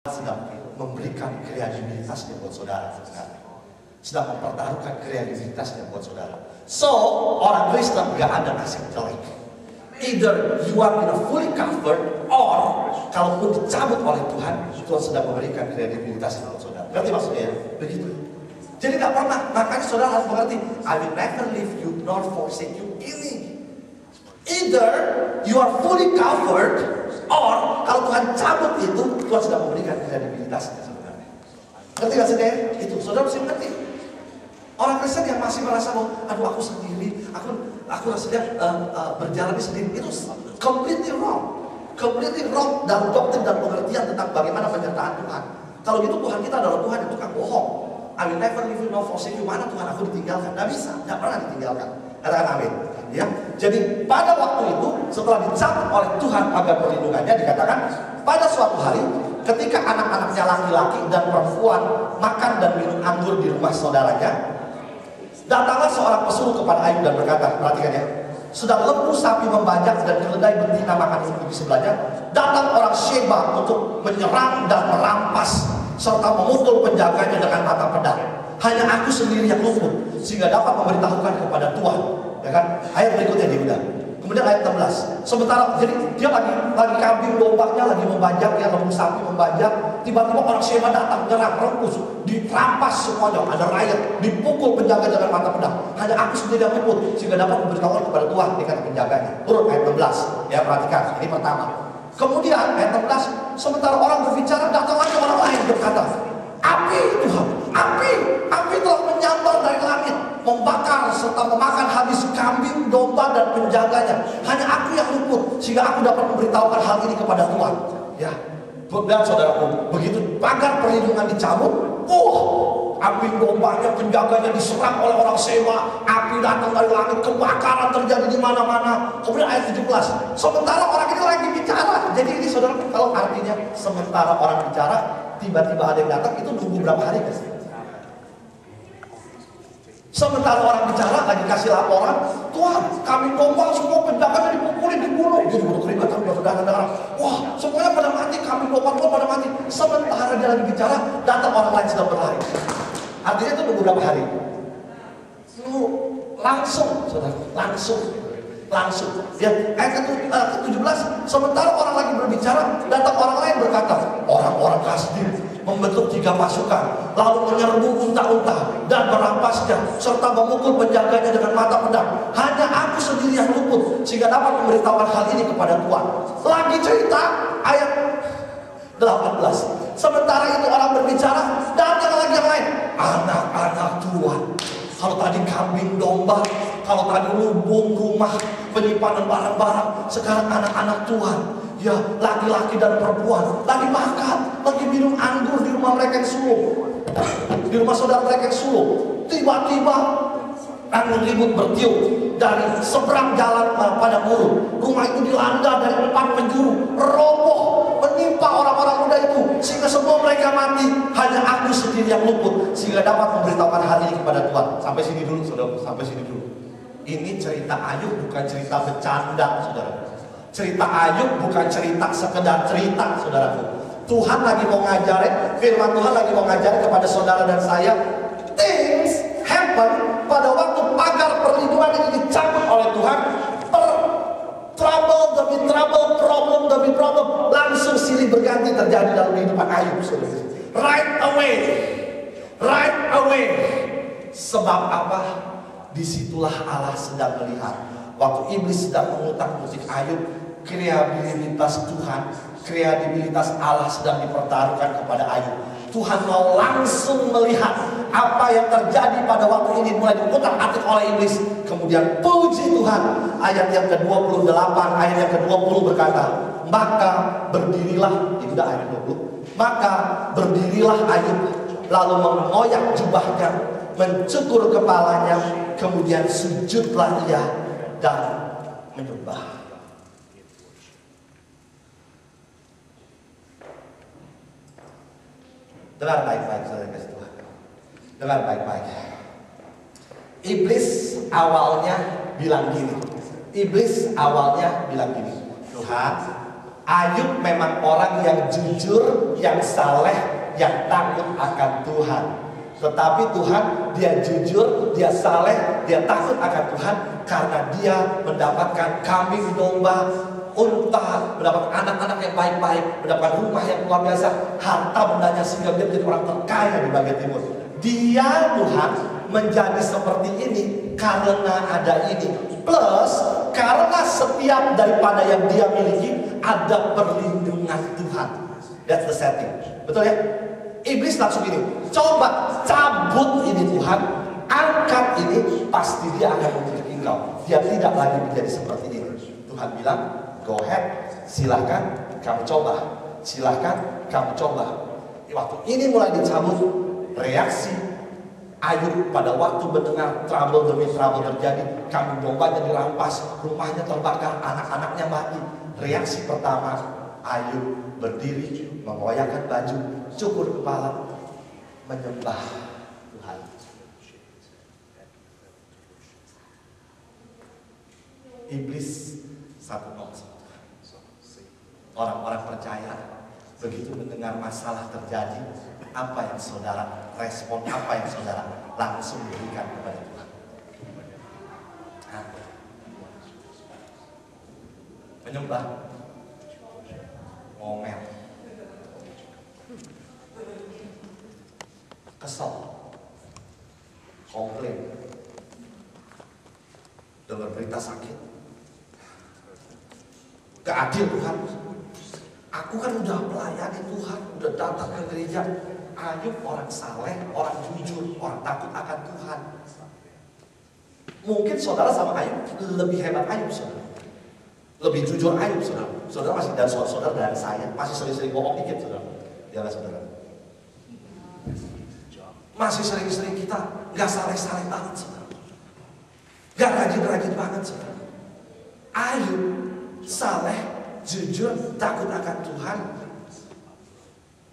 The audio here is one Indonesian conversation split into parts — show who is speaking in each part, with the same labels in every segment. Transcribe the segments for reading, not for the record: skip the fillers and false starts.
Speaker 1: sedang memberikan kredibilitasnya buat saudara sebenarnya. Sedang mempertaruhkan kredibilitasnya buat saudara. So, orang Kristen gak ada nasib jelek. Either you are fully covered, or kalaupun dicabut oleh Tuhan, Tuhan sedang memberikan kredibilitasnya buat saudara. Ngerti maksudnya ya? Begitu. Jadi gak pernah, makanya saudara harus mengerti, I will never leave you nor forsake you. Ini either you are fully covered, or kalau Tuhan cabut itu, Tuhan sedang memberikan kredibilitasnya sebenarnya. Ngerti gak saudara? Itu, saudara mesti mengerti. Orang Kristen yang masih merasa bahwa, aduh aku sendiri, aku rasanya berjalan sendiri, itu completely wrong. Completely wrong dalam doktrin dan pengertian tentang bagaimana penyertaan Tuhan. Kalau gitu Tuhan kita adalah Tuhan yang tukang bohong. I will never leave you nor forsake you. Mana Tuhan aku ditinggalkan? Tidak bisa, tidak pernah ditinggalkan. Katakan amin. Ya, jadi pada waktu itu setelah dicabut oleh Tuhan agar perlindungannya, dikatakan pada suatu hari ketika anak-anaknya laki-laki dan perempuan makan dan minum anggur di rumah saudaranya, datanglah seorang pesuruh kepada Ayub dan berkata, perhatikan ya, sedang lembu sapi membajak dan keledai betina makan rumput di sebelahnya, datang orang Sheba untuk menyerang dan merampas serta memukul penjaganya dengan mata pedang. Hanya aku sendiri yang luput sehingga dapat memberitahukan kepada Tuhan. Ya kan? Ayat berikutnya dia udah. Kemudian ayat 16. Sementara jadi dia lagi kambing dombanya lagi membajak, ya, lembu sapi membajak. Tiba-tiba orang Sheba datang nyerang, rebus, dirampas semuanya. Ada rakyat dipukul penjaga dengan mata pedang. Hanya aku sendiri yang luput sehingga dapat memberitahukan kepada Tuhan, dikata penjaganya. Turun ayat 16. Ya, perhatikan, ini pertama. Kemudian ayat 16, sementara orang berbicara, datang lagi orang lain berkata, api Tuhan, api telah menyambar dari langit, membakar serta memakan habis kambing, domba dan penjaganya. Hanya aku yang luput sehingga aku dapat memberitahukan hal ini kepada Tuhan. Ya, dan saudaraku, begitu pagar perlindungan dicabut, kambing dombanya, penjaganya diserang oleh orang Sheba. Api datang dari langit, kebakaran terjadi di mana-mana. Kemudian ayat 17, sementara orang ini lagi bicara. Jadi ini saudara, kalau artinya sementara orang bicara, tiba-tiba ada yang datang, itu nunggu berapa hari guys? Sementara orang bicara, lagi kasih laporan, Tuhan, kambing domba semua penjaganya dipukulin, dibunuh. Jadi udah keringetan, udah darah-darah. Wah, semuanya pada mati, kambing domba pada mati. Sementara dia lagi bicara, datang orang lain sedang berlari. Artinya itu nunggu berapa hari? Langsung, saudara, langsung. Ya, ayat ke-17, sementara orang lagi berbicara, datang orang lain berkata, orang-orang Kasdim membentuk 3 pasukan, lalu menyerbu unta-unta dan merampasnya, serta memukul penjaganya dengan mata pedang. Hanya aku sendiri yang luput sehingga dapat memberitahukan hal ini kepada Tuhan. Lagi cerita ayat 18. Sementara itu orang berbicara, datang lagi yang lain, anak-anak Tuhan. Kalau tadi kambing domba, kalau tadi lubung rumah penyimpanan barang-barang, sekarang anak-anak Tuhan, ya, laki-laki dan perempuan lagi makan, lagi minum anggur di rumah mereka yang sulung, di rumah saudara mereka yang sulung. Tiba-tiba angin ribut bertiup dari seberang jalan pada muru. Rumah itu dilanda dari 4 penjuru, roboh menimpa orang-orang muda itu sehingga semua mereka mati. Hanya aku sendiri yang luput sehingga dapat memberitahukan hal ini kepada Tuhan. Sampai sini dulu saudara, sampai sini dulu. Ini cerita Ayub, bukan cerita bercanda saudara. Cerita Ayub bukan cerita sekedar cerita saudaraku. Tuhan lagi mau ngajarin, firman Tuhan lagi mau ngajarin kepada saudara dan saya, things happen pada waktu pagar perlindungan ini dicabut oleh Tuhan. Trouble demi trouble, problem demi problem, langsung silih berganti terjadi dalam kehidupan Ayub saudara. Right away. Sebab apa? Disitulah Allah sedang melihat. Waktu iblis sedang mengutak-utik Ayub, kredibilitas Tuhan, kredibilitas Allah sedang dipertaruhkan kepada Ayub. Tuhan mau langsung melihat apa yang terjadi pada waktu ini mulai diutak-atik oleh iblis. Kemudian puji Tuhan, ayat yang ke-28, ayat yang ke-20 berkata, maka berdirilah, itu udah ayat 20. Maka berdirilah Ayub, lalu mengoyak jubahnya, mencukur kepalanya, kemudian sujudlah ia dan menyembah. Dengar baik-baik saudara kasih Tuhan. Dengar baik-baik. Iblis awalnya bilang gini. Tuhan, Ayub memang orang yang jujur, yang saleh, yang takut akan Tuhan. Tetapi Tuhan, dia jujur, dia saleh, dia takut akan Tuhan karena dia mendapatkan kambing domba, unta, mendapatkan anak-anak yang baik-baik, mendapatkan rumah yang luar biasa, harta bendanya sehingga dia menjadi orang terkaya di bagian timur. Dia Tuhan menjadi seperti ini karena ada ini. Plus karena setiap daripada yang dia miliki ada perlindungan Tuhan. That's the setting. Betul ya? Iblis langsung ini, coba cabut ini Tuhan, angkat ini, pasti dia akan memiliki engkau. Dia tidak lagi menjadi seperti ini. Tuhan bilang, go ahead, silahkan kamu coba, silahkan kamu coba. Waktu ini mulai dicabut, reaksi Ayub pada waktu mendengar trouble demi trouble terjadi, kambing dombanya dirampas, rumahnya terbakar, anak-anaknya mati. Reaksi pertama, Ayub berdiri, mengoyakkan baju, cukur kepala, menyembah Tuhan. Iblis satu nongsi. Orang-orang percaya begitu mendengar masalah terjadi, apa yang saudara respon, apa yang saudara langsung berikan kepada Tuhan? Menyembah, ngomel, kesel, komplain, dengar berita sakit, gak adil Tuhan. Aku kan udah melayani Tuhan, udah datang ke gereja. Ayub orang saleh, orang jujur, orang takut akan Tuhan. Mungkin saudara sama Ayub lebih hebat Ayub, saudara. Lebih jujur Ayub, saudara. Saudara masih, dan saudara dan saya masih sering-sering bohong dikit, saudara. Ya nggak, saudara? Masih sering-sering kita nggak saleh-saleh banget, saudara. Nggak rajin-rajin banget, saudara. Ayub saleh, jujur, takut akan Tuhan.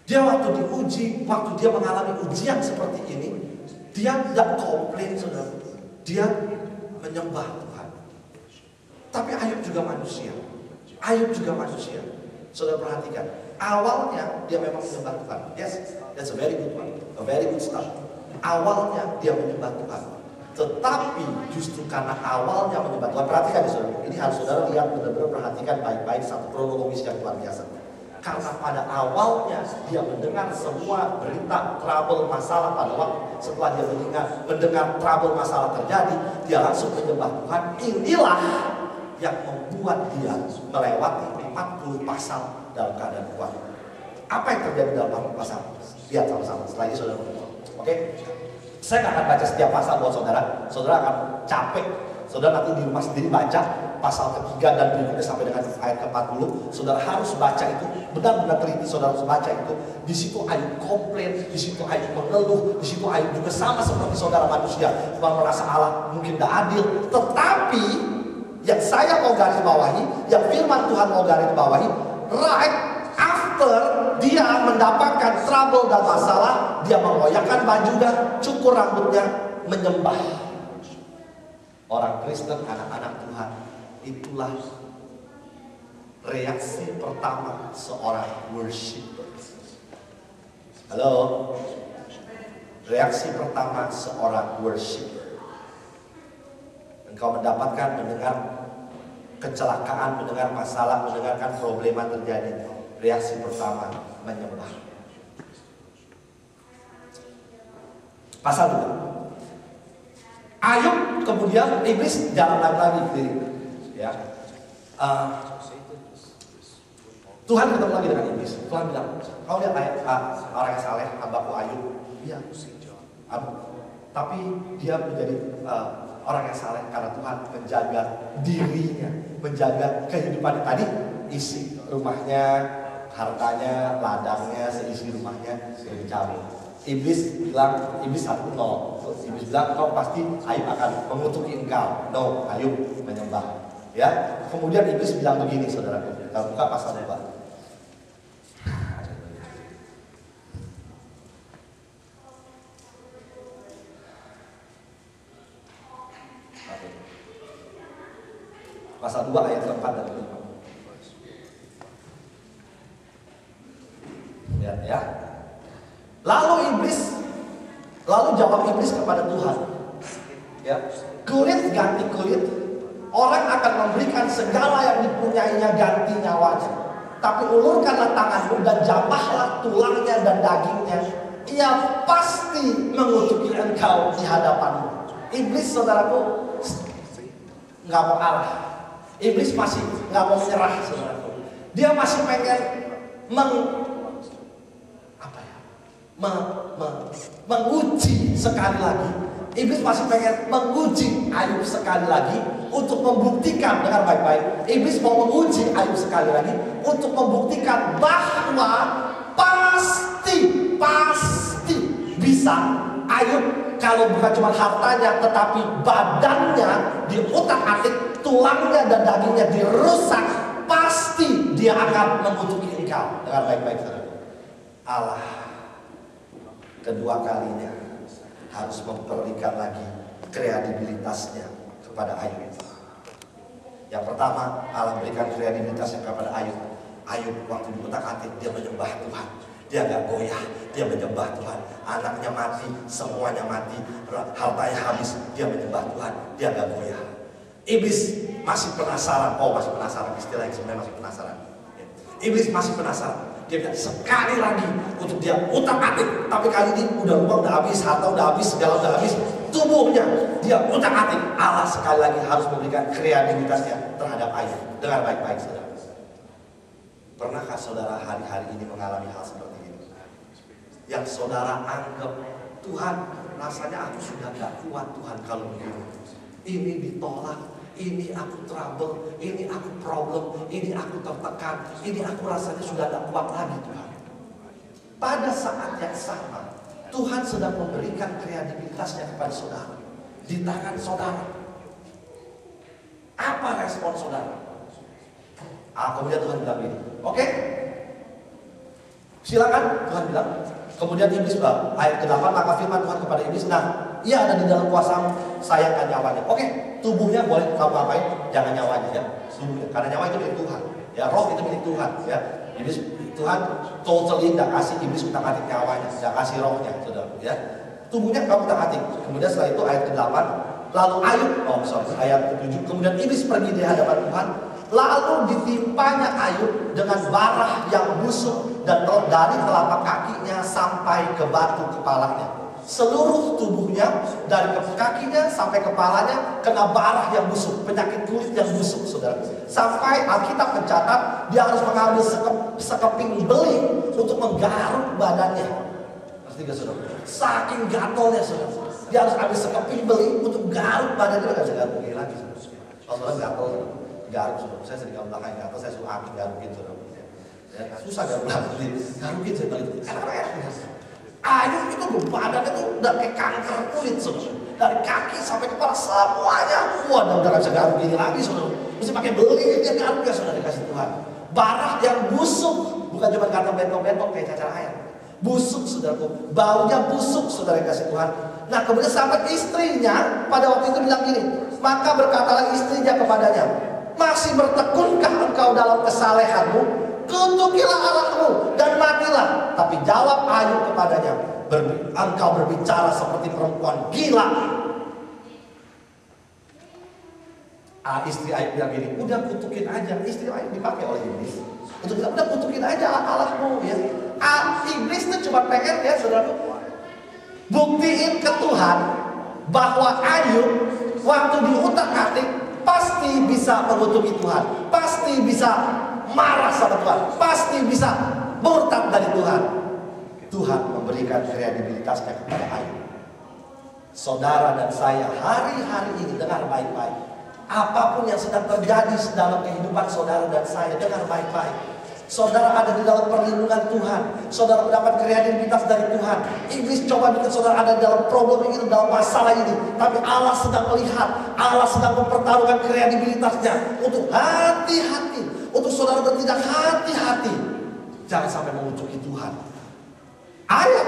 Speaker 1: Dia waktu diuji, waktu dia mengalami ujian seperti ini, dia tidak komplain, saudara. Dia menyembah Tuhan. Tapi Ayub juga manusia. Ayub juga manusia. Saudara perhatikan, awalnya dia memang menyembah Tuhan. Yes, that's a very good one, a very good start. Awalnya dia menyembah Tuhan. Tetapi justru karena awalnya menyembah Tuhan, perhatikan ya saudara. Ini harus saudara lihat, benar-benar perhatikan baik-baik satu kronologis yang luar biasa. Karena pada awalnya dia mendengar semua berita trouble masalah pada waktu setelah dia mendengar trouble masalah terjadi, dia langsung menyembah Tuhan. Inilah yang membuat dia melewati 40 pasal dalam keadaan kuat. Apa yang terjadi dalam 40 pasal? Lihat sama-sama setelah ini saudara. Oke? Saya nggak akan baca setiap pasal buat saudara. Saudara akan capek. Saudara nanti di rumah sendiri baca pasal ketiga dan berikutnya sampai dengan ayat ke-40. Saudara harus baca itu, benar-benar teliti. Saudara harus baca itu. Di situ Ayub komplain, di situ Ayub mengeluh, di situ Ayub juga sama seperti saudara manusia, merasa Allah mungkin tidak adil. Tetapi yang saya mau garis bawahi, yang firman Tuhan mau garis bawahi, right after dia mendapatkan trouble dan masalah, dia mengoyakkan bajunya, cukur rambutnya, menyembah. Orang Kristen, anak-anak Tuhan, itulah reaksi pertama seorang worshiper. Halo? Reaksi pertama seorang worshiper. Engkau mendapatkan, mendengar kecelakaan, mendengar masalah, mendengarkan problema terjadi. Reaksi pertama, menyembah. Pasal 2. Ayub kemudian iblis jalan lagi ya. Tuhan ketemu lagi dengan iblis. Tuhan bilang, kau lihat ayat orang yang saleh, hambaku Ayub. Iya, tapi dia menjadi orang yang saleh karena Tuhan menjaga dirinya, menjaga kehidupan tadi, isi rumahnya, hartanya, ladangnya, seisi rumahnya dicabut. Iblis bilang, iblis 1-0. Iblis bilang, kau pasti Ayub akan mengutuki engkau. No, Ayub menyembah. Ya, kemudian iblis bilang begini, saudara. Kita buka pasal 2. Pasal 2 ayat 4 dan 5. ya. Lalu jawab iblis kepada Tuhan, ya, kulit ganti kulit, orang akan memberikan segala yang dipunyainya ganti nyawanya. Tapi ulurkanlah tanganmu dan jambahlah tulangnya dan dagingnya, ia pasti mengutuki engkau di hadapanmu. Iblis, saudaraku, nggak mau kalah. Iblis masih nggak mau menyerah, saudaraku. Dia masih pengen menguji sekali lagi. Iblis masih pengen menguji Ayub sekali lagi untuk membuktikan, dengar baik-baik. Iblis mau menguji Ayub sekali lagi untuk membuktikan bahwa pasti bisa Ayub, kalau bukan cuma hartanya tetapi badannya diutak-atik, tulangnya dan dagingnya dirusak, pasti dia akan mengutuki engkau. Dengar baik-baik, saudara. Allah kedua kalinya harus memperlihatkan lagi kredibilitasnya kepada Ayub. Yang pertama, Allah berikan kredibilitasnya kepada Ayub. Ayub waktu diutak-atik, dia menyembah Tuhan. Dia gak goyah, dia menyembah Tuhan. Anaknya mati, semuanya mati, hartanya habis, dia menyembah Tuhan. Dia gak goyah. Iblis masih penasaran. Masih penasaran, istilah yang sebenarnya masih penasaran. Iblis masih penasaran. Dia bilang sekali lagi untuk dia utak-atik, tapi kali ini udah uang udah habis, harta udah habis, segala udah habis, tubuhnya dia utak-atik. Allah sekali lagi harus memberikan kredibilitasnya terhadap Ayub. Dengar baik-baik, saudara. Pernahkah saudara hari-hari ini mengalami hal seperti ini? Yang saudara anggap, Tuhan, rasanya aku sudah gak kuat Tuhan kalau begini. Ini ditolak, ini aku trouble, ini aku problem, ini aku tertekan, ini aku rasanya sudah tidak kuat lagi Tuhan. Pada saat yang sama, Tuhan sedang memberikan kredibilitasnya kepada saudara, di tangan saudara. Apa respon saudara? Kemudian Tuhan bilang ini, oke, silakan, Tuhan bilang. Kemudian iblis bilang, ayat ke-8, maka firman Tuhan kepada iblis, nah, ia ada di dalam kuasamu, sayangkan nyawanya. Oke, tubuhnya boleh kamu apain, jangan nyawanya ya. Tubuhnya, karena nyawa itu milik Tuhan. Ya, roh itu milik Tuhan. Ya, iblis, Tuhan totally tidak kasih iblis utak-atik nyawanya, tidak kasih rohnya, saudara. Ya, tubuhnya kamu utak-atik. Kemudian setelah itu ayat ke-8, lalu Ayub, ayat ke-7, kemudian iblis pergi di hadapan Tuhan, lalu ditimpanya Ayub dengan barah yang busuk dan dari telapak kakinya sampai ke batu kepalanya. Seluruh tubuhnya dari kakinya sampai kepalanya kena barah yang busuk, penyakit kulit yang busuk, saudara. Sampai Alkitab mencatat dia harus mengambil sekeping beling untuk menggaruk badannya. Ngerti gak, saudara? Saking gatalnya, saudara. Dia harus ambil sekeping beling untuk garuk badannya. Dia gak bisa garuk begini lagi, saudara. Kalau saudara gatal, garuk, saudara. Saya sering kalau belakang gatal, saya suruh Amin garukin, saudara. Ya, susah garuk belakang, garukin saya balik. Enak-enak. Ayub itu badannya tuh udah kayak kanker kulit, saudara. Dari kaki sampai kepala semuanya. Udah gak bisa garuk gini lagi, saudara. Mesti pakai beling dia garuk ya, saudara, dikasih Tuhan. Barah yang busuk, bukan cuma kata bentong-bentong kayak cacar air. Busuk, saudaraku. Baunya busuk, saudara, dikasih Tuhan. Nah, kemudian sampai istrinya pada waktu itu bilang gini, maka berkatalah istrinya kepadanya, masih bertekunkah engkau dalam kesalehanmu? Kutukilah Allahmu dan matilah. Tapi jawab Ayub kepadanya, engkau berbicara seperti perempuan gila. Istri Ayub bilang gini, udah kutukin aja. Istri Ayub dipakai oleh iblis untuk bilang, udah kutukin aja Allahmu ya. Iblis itu cuma pengen ya, saudara, buktiin ke Tuhan bahwa Ayub waktu diutak-atik pasti bisa mengutuki Tuhan, pasti bisa marah sama Tuhan, pasti bisa murtad dari Tuhan. Tuhan memberikan kredibilitasnya kepada Ayub. Saudara dan saya hari-hari ini dengar baik-baik. Apapun yang sedang terjadi dalam kehidupan saudara dan saya, dengar baik-baik. Saudara ada di dalam perlindungan Tuhan. Saudara mendapat kredibilitas dari Tuhan. Iblis coba bikin saudara ada dalam problem ini, dalam masalah ini. Tapi Allah sedang melihat, Allah sedang mempertaruhkan kredibilitasnya untuk hati-hati. Untuk saudara bertindak hati-hati. Jangan sampai mengutuki Tuhan. Ayat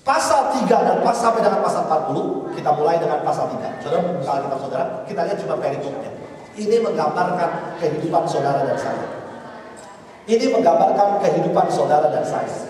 Speaker 1: pasal 3 dan sampai dengan pasal 40. Kita mulai dengan pasal 3. Saudara buka Alkitab saudara, kita lihat cuma perikopnya. Ini menggambarkan kehidupan saudara dan saya. Ini menggambarkan kehidupan saudara dan saya.